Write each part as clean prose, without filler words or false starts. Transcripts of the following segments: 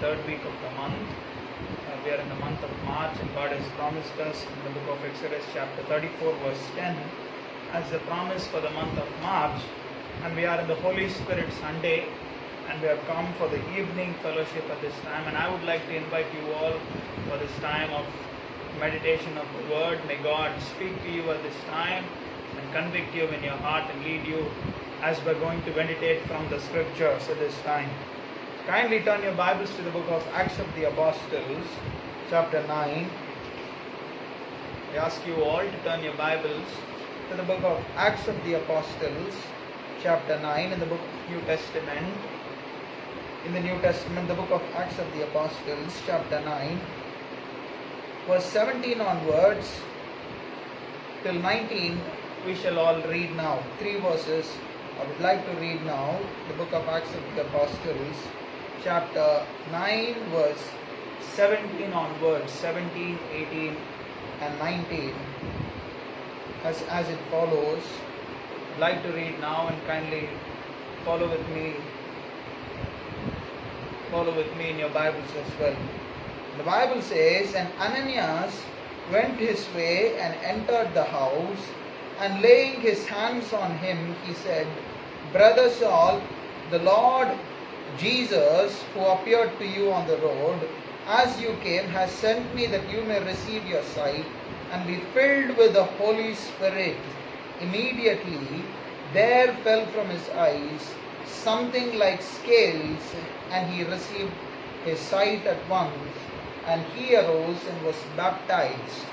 third week of the month. We are in the month of March, and God has promised us in the book of Exodus chapter 34 verse 10 as the promise for the month of March. And we are in the Holy Spirit Sunday, and we have come for the evening fellowship at this time. And I would like to invite you all for this time of meditation of the Word. May God speak to you at this time and convict you in your heart and lead you as we're going to meditate from the Scriptures at this time. Kindly turn your Bibles to the book of Acts of the Apostles, chapter 9. I ask you all to turn your Bibles to the book of Acts of the Apostles, chapter 9, in the book of New Testament. In the New Testament, the book of Acts of the Apostles, chapter 9, verse 17 onwards till 19, we shall all read now. 3 verses I would like to read now. The book of Acts of the Apostles, chapter 9, verse 17 onwards, 17, 18, and 19. As it follows, I'd like to read now, and kindly follow with me in your Bibles as well. The Bible says, "And Ananias went his way and entered the house, and laying his hands on him, he said, Brother Saul, the Lord Jesus, who appeared to you on the road, as you came, has sent me that you may receive your sight and be filled with the Holy Spirit. Immediately there fell from his eyes something like scales, and he received his sight at once, and he arose and was baptized.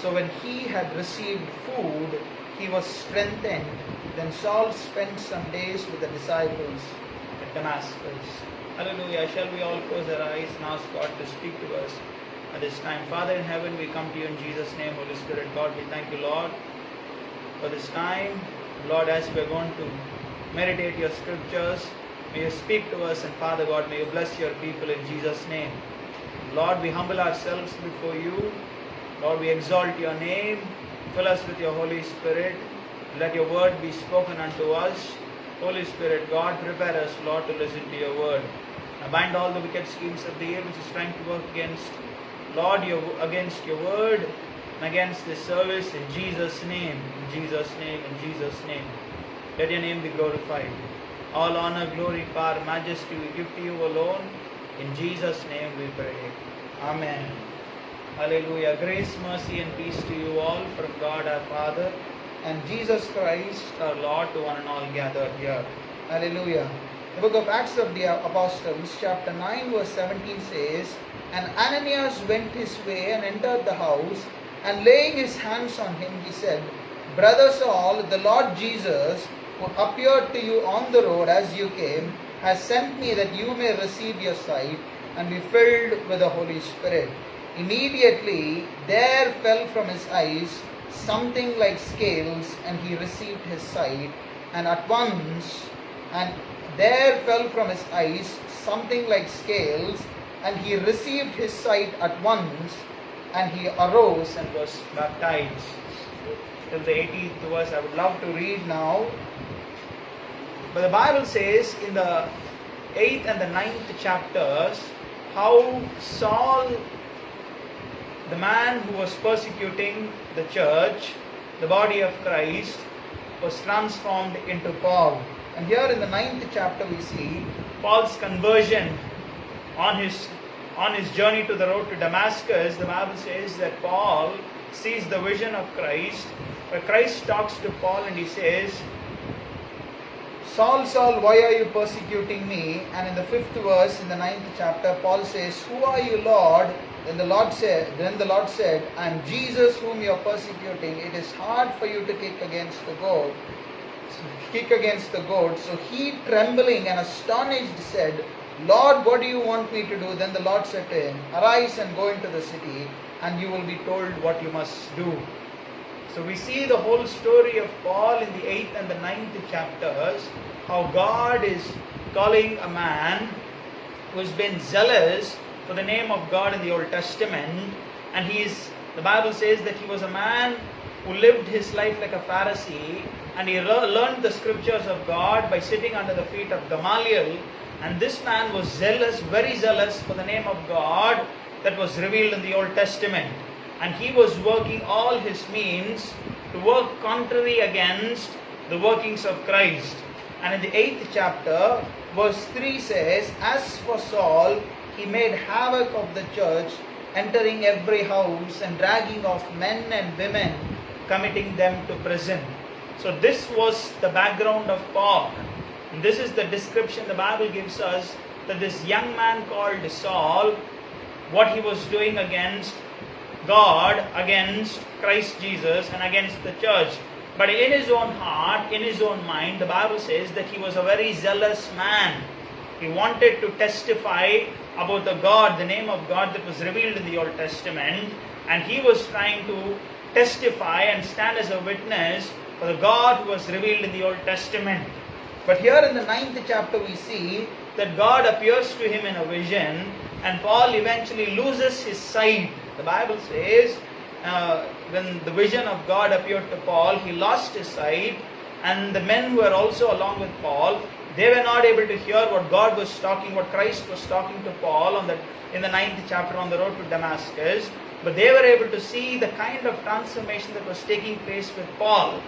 So when he had received food, he was strengthened. Then Saul spent some days with the disciples at Damascus." Hallelujah. Shall we all close our eyes and ask God to speak to us at this time? Father in heaven, we come to you in Jesus' name. Holy Spirit, God, we thank you, Lord, for this time. Lord, as we are going to meditate your scriptures, may you speak to us, and Father God, may you bless your people in Jesus' name. Lord, we humble ourselves before you. Lord, we exalt your name. Fill us with your Holy Spirit. Let your word be spoken unto us. Holy Spirit, God, prepare us, Lord, to listen to your word. Now bind all the wicked schemes of the evil which is trying to work against, Lord, against your word and against this service, in Jesus' name, in Jesus' name, in Jesus' name. Let your name be glorified. All honor, glory, power, majesty we give to you alone. In Jesus' name we pray. Amen. Hallelujah. Grace, mercy, and peace to you all from God our Father and Jesus Christ our Lord, to one and all gathered here. Hallelujah. The book of Acts of the Apostles, chapter 9, verse 17 says, "And Ananias went his way and entered the house, and laying his hands on him, he said, Brother Saul, the Lord Jesus, who appeared to you on the road as you came, has sent me that you may receive your sight and be filled with the Holy Spirit. Immediately there fell from his eyes something like scales, and he received his sight, and at once, and there fell from his eyes something like scales, and he received his sight at once, and he arose and was baptized." Till the 18th verse I would love to read now. But the Bible says in the 8th and the 9th chapters how Saul, the man who was persecuting the church, the body of Christ, was transformed into Paul. And here in the 9th chapter we see Paul's conversion on his journey to the road to Damascus. The Bible says that Paul sees the vision of Christ, where Christ talks to Paul and he says, "Saul, Saul, why are you persecuting me?" And in the 5th verse in the 9th chapter, Paul says, "Who are you, Lord?" Then the Lord said, "I am Jesus whom you are persecuting. It is hard for you to kick against the goad." So he, trembling and astonished, said, "Lord, what do you want me to do?" Then the Lord said to him, "Arise and go into the city, and you will be told what you must do." So we see the whole story of Paul in the 8th and the 9th chapters, how God is calling a man who's been zealous for the name of God in the Old Testament, and the Bible says that he was a man who lived his life like a Pharisee, and he learned the scriptures of God by sitting under the feet of Gamaliel. And this man was zealous, very zealous for the name of God that was revealed in the Old Testament. And he was working all his means to work contrary against the workings of Christ. And in the 8th chapter, verse 3 says, As for Saul, he made havoc of the church, entering every house and dragging off men and women, committing them to prison. So this was the background of Paul. And this is the description the Bible gives us, that this young man called Saul, what he was doing against God, against Christ Jesus, and against the church. But in his own heart, in his own mind, the Bible says that he was a very zealous man. He wanted to testify about the God, the name of God that was revealed in the Old Testament. And he was trying to testify and stand as a witness for the God who was revealed in the Old Testament. But here in the 9th chapter we see that God appears to him in a vision, and Paul eventually loses his sight. The Bible says when the vision of God appeared to Paul, he lost his sight, and the men who were also along with Paul, they were not able to hear what God was talking, what Christ was talking to Paul in the 9th chapter on the road to Damascus. But they were able to see the kind of transformation that was taking place with Paul.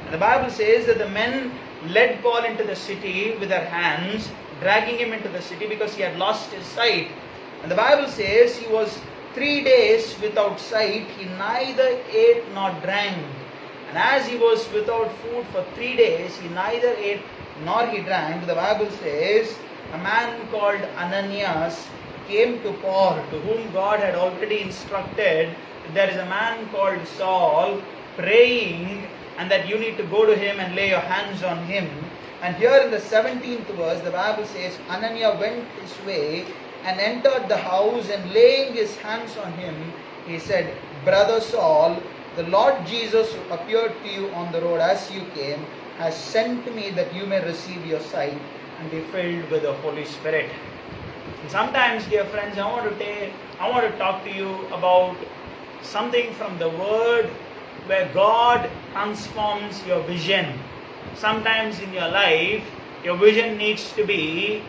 And the Bible says that the men led Paul into the city with their hands, dragging him into the city because he had lost his sight. And the Bible says he was 3 days without sight, he neither ate nor drank. And as he was without food for 3 days, he neither ate nor he drank. The Bible says a man called Ananias came to Paul, to whom God had already instructed that there is a man called Saul praying, and that you need to go to him and lay your hands on him. And here in the 17th verse, the Bible says, Ananias went his way and entered the house, and laying his hands on him, he said, Brother Saul, the Lord Jesus who appeared to you on the road as you came, has sent me that you may receive your sight and be filled with the Holy Spirit. And sometimes, dear friends, I want to talk to you about something from the Word where God transforms your vision. Sometimes in your life, your vision needs to be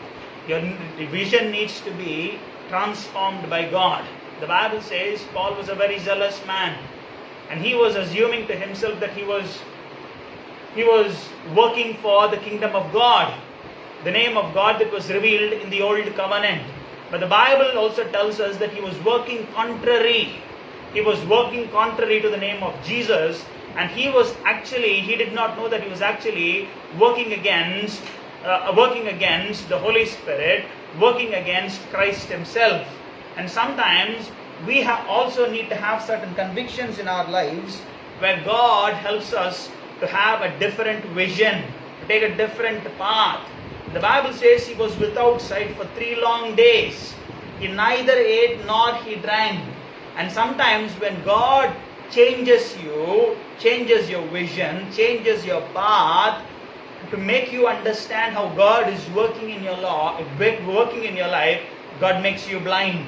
transformed by God. The Bible says Paul was a very zealous man, and he was assuming to himself that he was working for the kingdom of God, the name of God that was revealed in the Old Covenant. But the Bible also tells us that he was working contrary. He was working contrary to the name of Jesus, and he did not know that he was actually working against the Holy Spirit, working against Christ himself. And sometimes we also need to have certain convictions in our lives where God helps us to have a different vision, to take a different path. The Bible says he was without sight for 3 long days. He neither ate nor he drank. And sometimes when God changes your vision, changes your path, to make you understand how God is working in your life, God makes you blind.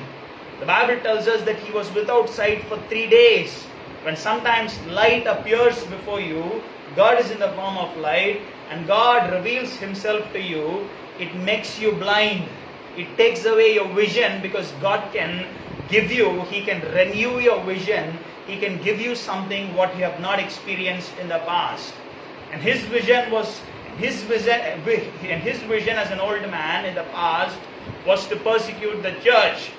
The Bible tells us that he was without sight for 3 days. When sometimes light appears before you, God is in the form of light, and God reveals himself to you, it makes you blind. It takes away your vision, because God can he can renew your vision. He can give you something what you have not experienced in the past. And his vision as an old man in the past was to persecute the church.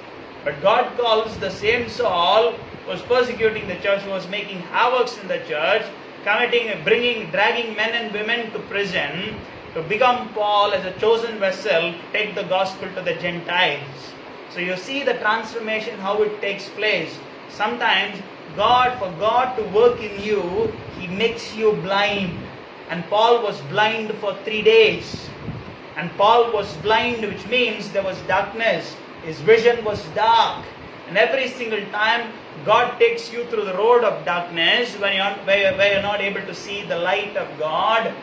But God calls the same Saul who was persecuting the church, who was making havocs in the church, dragging men and women to prison, to become Paul as a chosen vessel to take the gospel to the Gentiles. So you see the transformation, how it takes place. Sometimes for God to work in you, he makes you blind. And Paul was blind for 3 days. And Paul was blind, which means there was darkness. His vision was dark. And every single time God takes you through the road of darkness, where you're not able to see the light of God,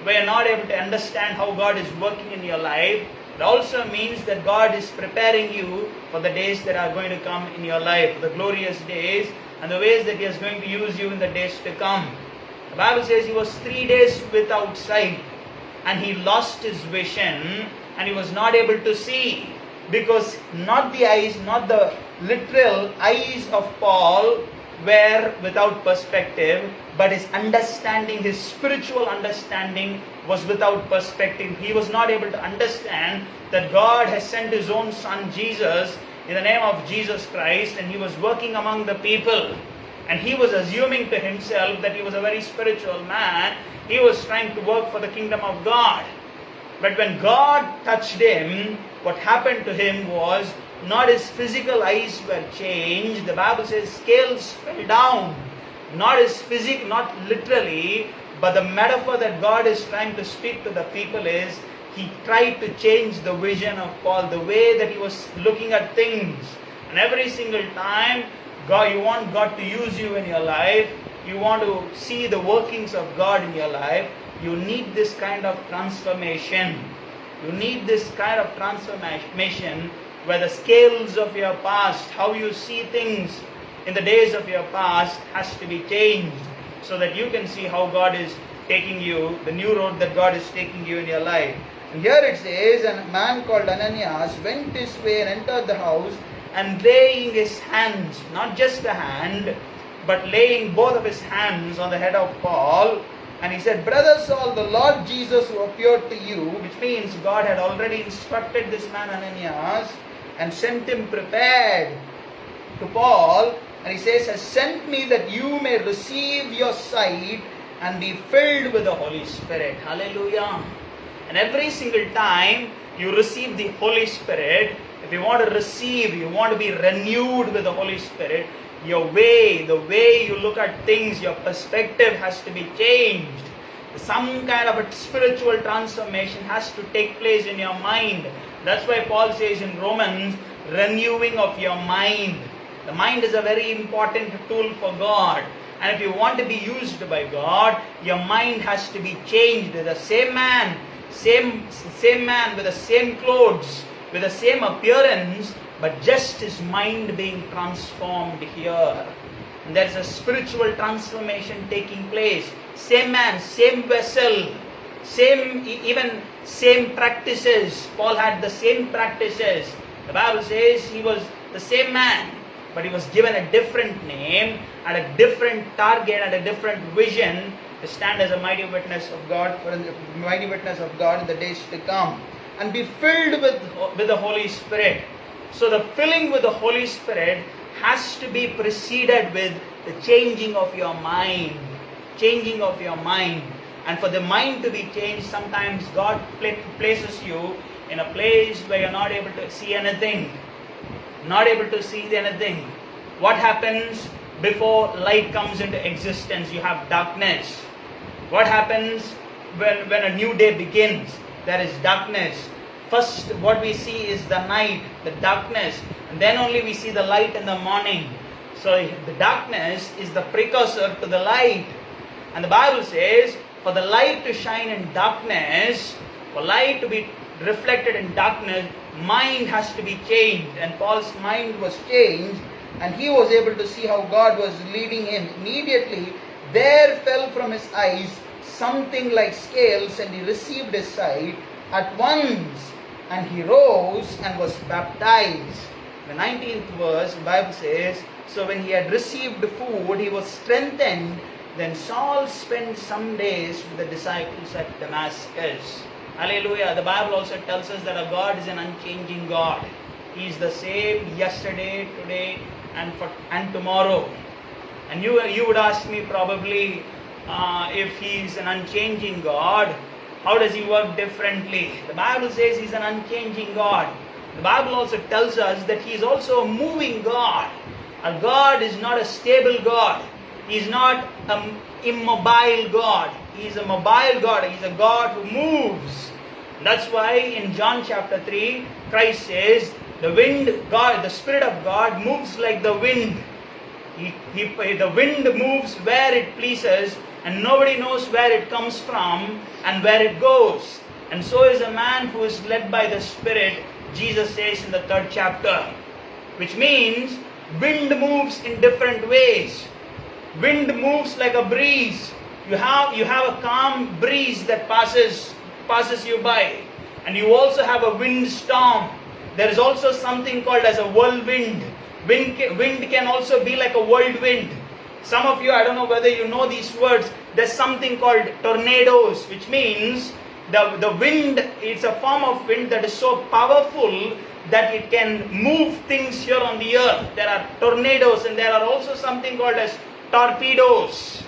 where you're not able to understand how God is working in your life, it also means that God is preparing you for the days that are going to come in your life, the glorious days, and the ways that he is going to use you in the days to come. The Bible says he was 3 days without sight, and he lost his vision, and he was not able to see, because not the eyes, not the literal eyes of Paul were without perspective, but his understanding, his spiritual understanding was without perspective. He was not able to understand that God has sent his own son Jesus in the name of Jesus Christ, and he was working among the people, and he was assuming to himself that he was a very spiritual man. He was trying to work for the kingdom of God. But when God touched him, what happened to him was not his physical eyes were changed. The Bible says scales fell down. Not his physique, not literally, but the metaphor that God is trying to speak to the people is, he tried to change the vision of Paul, the way that he was looking at things. And every single time, God, you want God to use you in your life, you want to see the workings of God in your life, you need this kind of transformation. You need this kind of transformation where the scales of your past, how you see things in the days of your past, has to be changed, so that you can see how God is taking you, the new road that God is taking you in your life. And here it says, and a man called Ananias went his way and entered the house, and laying his hands, not just a hand, but laying both of his hands on the head of Paul, and he said, Brother Saul, the Lord Jesus who appeared to you, which means God had already instructed this man Ananias and sent him prepared to Paul, and he says, has sent me that you may receive your sight and be filled with the Holy Spirit. Hallelujah. And every single time you receive the Holy Spirit, if you want to receive, you want to be renewed with the Holy Spirit, your way, the way you look at things, your perspective has to be changed. Some kind of a spiritual transformation has to take place in your mind. That's why Paul says in Romans, renewing of your mind. The mind is a very important tool for God. And if you want to be used by God, your mind has to be changed. The same man, same man with the same clothes, with the same appearance, but just his mind being transformed here. And there is a spiritual transformation taking place. Same man, same vessel, even same practices. Paul had the same practices. The Bible says he was the same man, but he was given a different name and a different target and a different vision to stand as a mighty witness of God, in the days to come, and be filled with the Holy Spirit. So the filling with the Holy Spirit has to be preceded with the changing of your mind. Changing of your mind. And for the mind to be changed, sometimes God places you in a place where you're not able to see anything. Not able to see anything. What happens before light comes into existence? You have darkness. What happens when a new day begins? There is darkness. First, what we see is the night, the darkness, and then only we see the light in the morning. So the darkness is the precursor to the light. And the Bible says, for the light to shine in darkness, for light to be reflected in darkness, mind has to be changed. And Paul's mind was changed, and he was able to see how God was leading him. Immediately, there fell from his eyes something like scales, and he received his sight at once. And he rose and was baptized. The 19th verse, the Bible says, so when he had received food, he was strengthened. Then Saul spent some days with the disciples at Damascus. Hallelujah. The Bible also tells us that our God is an unchanging God. He is the same yesterday, today, and tomorrow. And you would ask me probably, if He is an unchanging God, how does He work differently? The Bible says He's an unchanging God. The Bible also tells us that He is also a moving God. Our God is not a stable God. He is not an immobile God. He is a mobile God. He is a God who moves. That's why in John chapter 3, Christ says, the Spirit of God moves like the wind. The wind moves where it pleases, and nobody knows where it comes from and where it goes. And so is a man who is led by the Spirit, Jesus says in the 3rd chapter. Which means, wind moves in different ways. Wind moves like a breeze. You have a calm breeze that passes you by. And you also have a windstorm. There is also something called as a whirlwind. Wind can also be like a whirlwind. Some of you, I don't know whether you know these words, there's something called tornadoes, which means the wind, it's a form of wind that is so powerful that it can move things here on the earth. There are tornadoes, and there are also something called as torpedoes.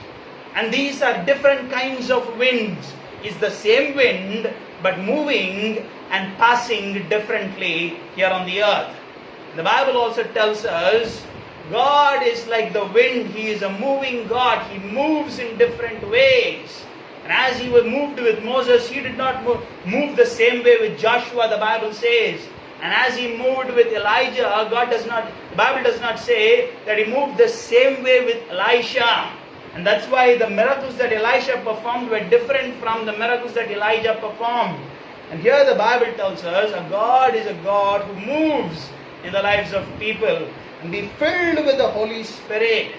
And these are different kinds of winds. It's the same wind, but moving and passing differently here on the earth. The Bible also tells us God is like the wind. He is a moving God. He moves in different ways. And as he was moved with Moses, he did not move the same way with Joshua, the Bible says. And as he moved with Elijah, the Bible does not say that he moved the same way with Elisha. And that's why the miracles that Elisha performed were different from the miracles that Elijah performed. And here the Bible tells us a God is a God who moves in the lives of people. And be filled with the Holy Spirit.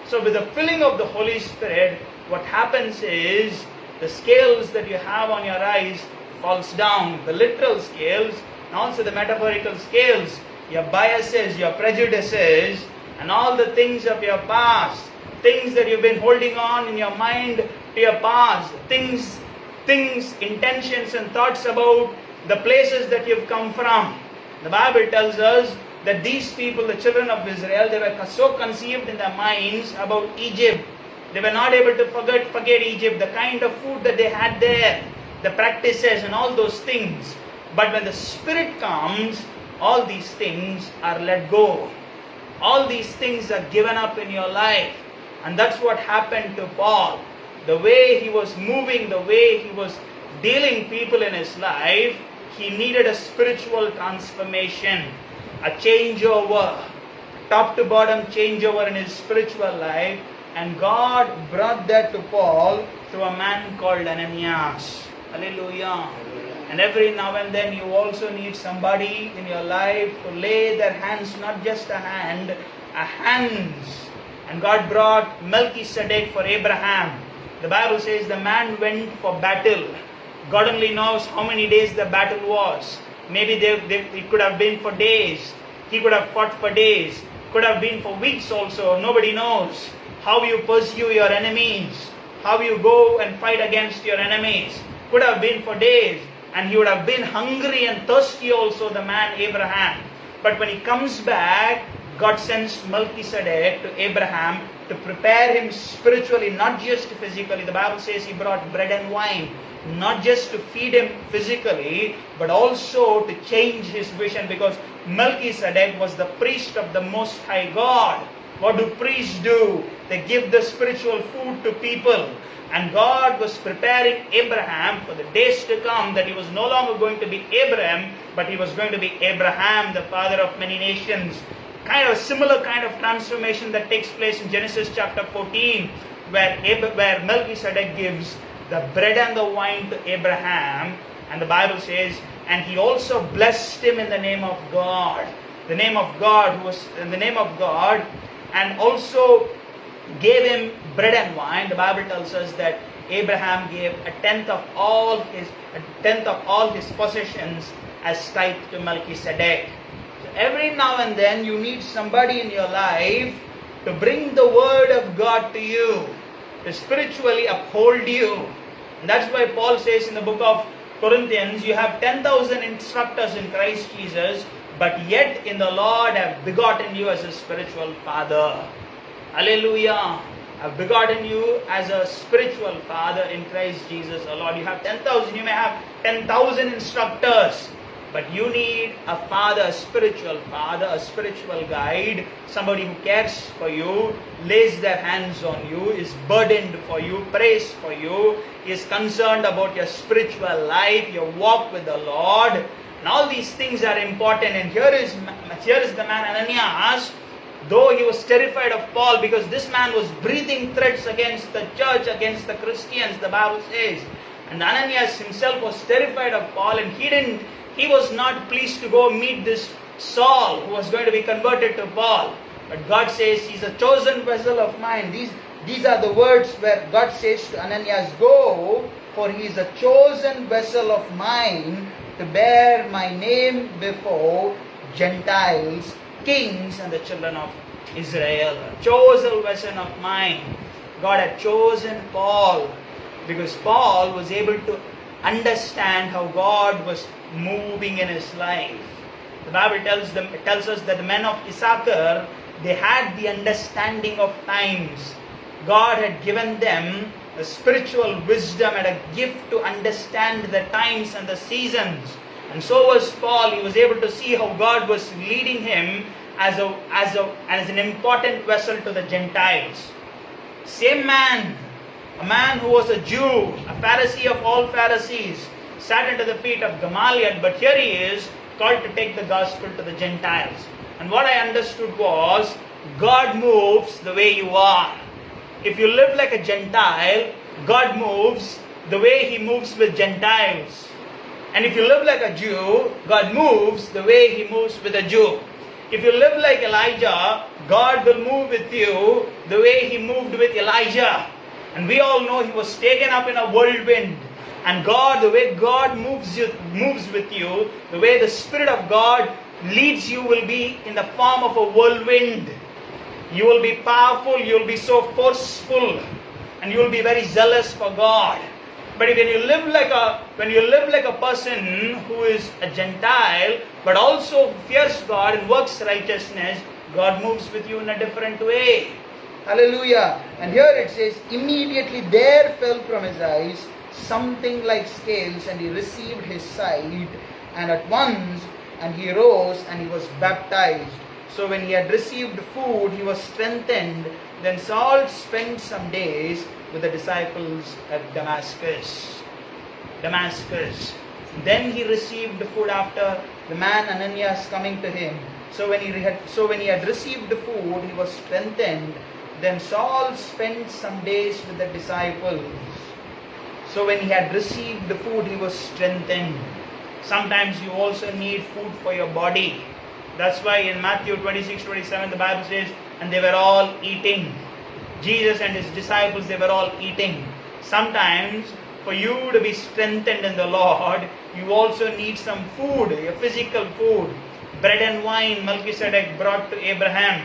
So with the filling of the Holy Spirit, what happens is the scales that you have on your eyes falls down. The literal scales and also the metaphorical scales. Your biases, your prejudices, and all the things of your past. Things that you've been holding on in your mind to your past. Things, intentions and thoughts about the places that you've come from. The Bible tells us that these people, the children of Israel, they were so conceived in their minds about Egypt. They were not able to forget Egypt, the kind of food that they had there, the practices and all those things. But when the Spirit comes, all these things are let go. All these things are given up in your life. And that's what happened to Paul. The way he was moving, the way he was dealing people in his life, he needed a spiritual transformation, a changeover, top to bottom changeover in his spiritual life. And God brought that to Paul through a man called Ananias. Hallelujah. And every now and then you also need somebody in your life to lay their hands, not just a hand, a hands. And God brought Melchizedek for Abraham. The Bible says the man went for battle. God only knows how many days the battle was. Maybe it could have been for days. He could have fought for days. Could have been for weeks also. Nobody knows. How you pursue your enemies. How you go and fight against your enemies. Could have been for days. And he would have been hungry and thirsty also, the man Abraham. But when he comes back, God sends Melchizedek to Abraham to prepare him spiritually, not just physically. The Bible says he brought bread and wine. Not just to feed him physically, but also to change his vision, because Melchizedek was the priest of the Most High God. What do priests do? They give the spiritual food to people. And God was preparing Abraham for the days to come, that he was no longer going to be Abraham, but he was going to be Abraham, the father of many nations. Kind of a similar kind of transformation that takes place in Genesis chapter 14, where Melchizedek gives the bread and the wine to Abraham, and the Bible says, and he also blessed him in the name of God. The name of God, who was in the name of God, and also gave him bread and wine. The Bible tells us that Abraham gave a tenth of all his possessions as tithe to Melchizedek. So every now and then you need somebody in your life to bring the word of God to you, to spiritually uphold you. And that's why Paul says in the book of Corinthians, you have 10,000 instructors in Christ Jesus, but yet in the Lord I have begotten you as a spiritual father. Hallelujah. I've begotten you as a spiritual father in Christ Jesus our Lord. You have 10,000, you may have 10,000 instructors, but you need a father, a spiritual guide, somebody who cares for you, lays their hands on you, is burdened for you, prays for you, is concerned about your spiritual life, your walk with the Lord. And all these things are important. And here is the man Ananias. Though he was terrified of Paul, because this man was breathing threats against the church, against the Christians, the Bible says. And Ananias himself was terrified of Paul, and he was not pleased to go meet this Saul who was going to be converted to Paul. But God says, he's a chosen vessel of mine. These are the words where God says to Ananias, go, for he is a chosen vessel of mine to bear my name before Gentiles, kings, and the children of Israel. A chosen vessel of mine. God had chosen Paul because Paul was able to understand how God was moving in his life. The Bible tells us that the men of Issachar, they had the understanding of times. God had given them a spiritual wisdom and a gift to understand the times and the seasons. And so was Paul. He was able to see how God was leading him as an important vessel to the Gentiles. Same man, a man who was a Jew, a Pharisee of all Pharisees, sat under the feet of Gamaliel, but here he is called to take the gospel to the Gentiles. And what I understood was, God moves the way you are. If you live like a Gentile, God moves the way He moves with Gentiles. And if you live like a Jew, God moves the way He moves with a Jew. If you live like Elijah, God will move with you the way He moved with Elijah. And we all know he was taken up in a whirlwind. And God, the way God moves with you, the way the Spirit of God leads you will be in the form of a whirlwind. You will be powerful, you will be so forceful, and you will be very zealous for God. But when you live like a person who is a Gentile, but also fears God and works righteousness, God moves with you in a different way. Hallelujah. And here it says, immediately there fell from his eyes something like scales, and he received his sight, and at once, and he rose, and he was baptized. So when he had received food, he was strengthened. Then Saul spent some days with the disciples at Damascus. Then he received food after the man Ananias coming to him. So when he had received the food, he was strengthened. Then Saul spent some days with the disciples. So when he had received the food, he was strengthened. Sometimes you also need food for your body. That's why in Matthew 26-27 the Bible says, and they were all eating. Jesus and his disciples, they were all eating. Sometimes for you to be strengthened in the Lord, you also need some food, a physical food. Bread and wine Melchizedek brought to Abraham.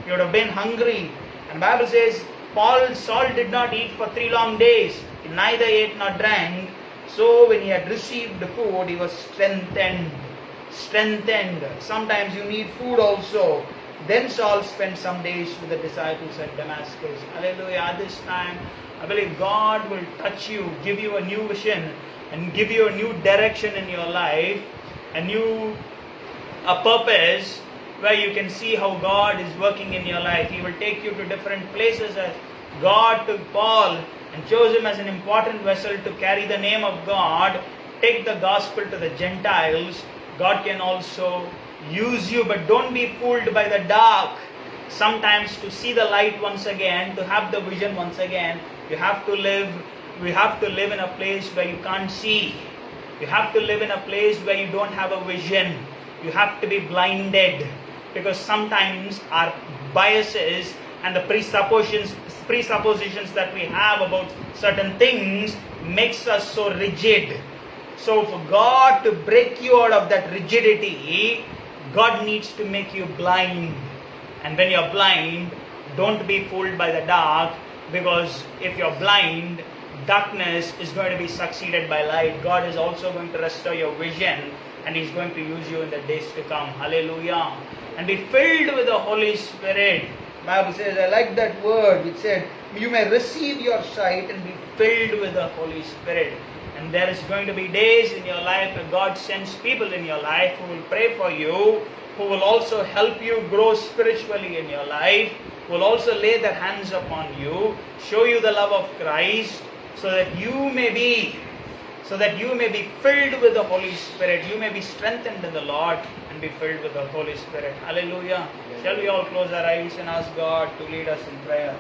You would have been hungry. And the Bible says, Saul did not eat for 3 long days. He neither ate nor drank. So when he had received the food, he was strengthened. Sometimes you need food also. Then Saul spent some days with the disciples at Damascus. Hallelujah. At this time, I believe God will touch you, give you a new vision, and give you a new direction in your life, a purpose where you can see how God is working in your life. He will take you to different places as God took Paul and chose him as an important vessel to carry the name of God, take the gospel to the Gentiles. God can also use you, but don't be fooled by the dark. Sometimes to see the light once again, to have the vision once again, we have to live in a place where you can't see. You have to live in a place where you don't have a vision. You have to be blinded, because sometimes our biases and the presuppositions that we have about certain things makes us so rigid. So for God to break you out of that rigidity, God needs to make you blind. And when you're blind, don't be fooled by the dark, because if you're blind, darkness is going to be succeeded by light. God is also going to restore your vision, and He's going to use you in the days to come. Hallelujah. And be filled with the Holy Spirit. Bible says, I like that word. It said, you may receive your sight and be filled with the Holy Spirit. And there is going to be days in your life where God sends people in your life who will pray for you, who will also help you grow spiritually in your life, who will also lay their hands upon you, show you the love of Christ, so that you may be filled with the Holy Spirit. You may be strengthened in the Lord and be filled with the Holy Spirit. Hallelujah. Shall we all close our eyes and ask God to lead us in prayer?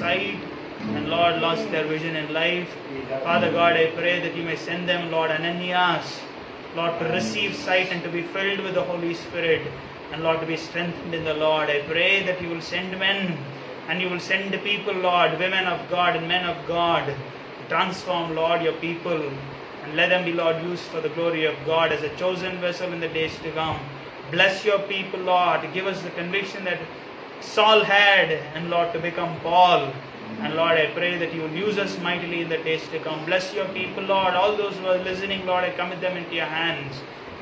sight and Lord lost their vision in life. Father God, I pray that you may send them, Lord, Ananias, Lord, to receive sight and to be filled with the Holy Spirit, and Lord, to be strengthened in the Lord. I pray that you will send men and you will send people, Lord, women of God and men of God, to transform, Lord, your people, and let them be, Lord, used for the glory of God as a chosen vessel in the days to come. Bless your people, Lord. Give us the conviction that Saul had, and Lord, to become Paul. And Lord, I pray that you will use us mightily in the days to come. Bless your people, Lord. All those who are listening, Lord, I commit them into your hands.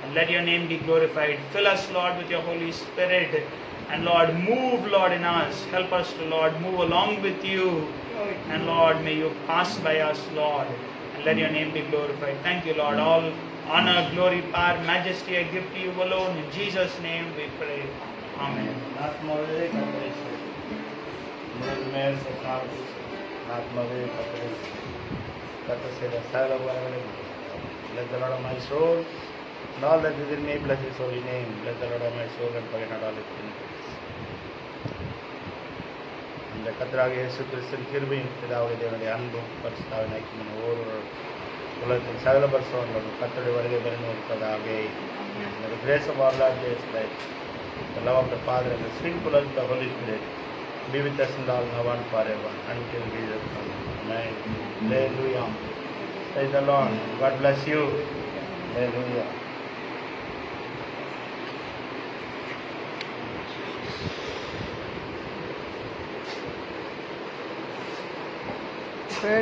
And let your name be glorified. Fill us, Lord, with your Holy Spirit. And Lord, move, Lord, in us. Help us to, Lord, move along with you. And Lord, may you pass by us, Lord. And let your name be glorified. Thank you, Lord. All honor, glory, power, majesty I give to you alone. In Jesus' name we pray. Amen. Bless the Lord of my soul, and all that is in me, bless his holy name. Bless the Lord of my soul, and forget not all his benefits. இந்த கர்த்தராகிய இயேசு கிறிஸ்துவின் கிருபையும் பிதாவுடைய தேவனுடைய அன்பும் பரிசுத்தாவின் ஐக்கியமும் ஒவ்வொரு உலகத்தின் சகல பரிசுத்தவான்களும் கர்த்தருடைய வருகை வரைக்கும் இருப்பதாக. The grace of our Lord Jesus Christ, the love of the Father, and the sweet fellowship of the Holy Spirit be with us and all now and forever until Jesus comes. Amen. Hallelujah. Praise the Lord. God bless you. Hallelujah.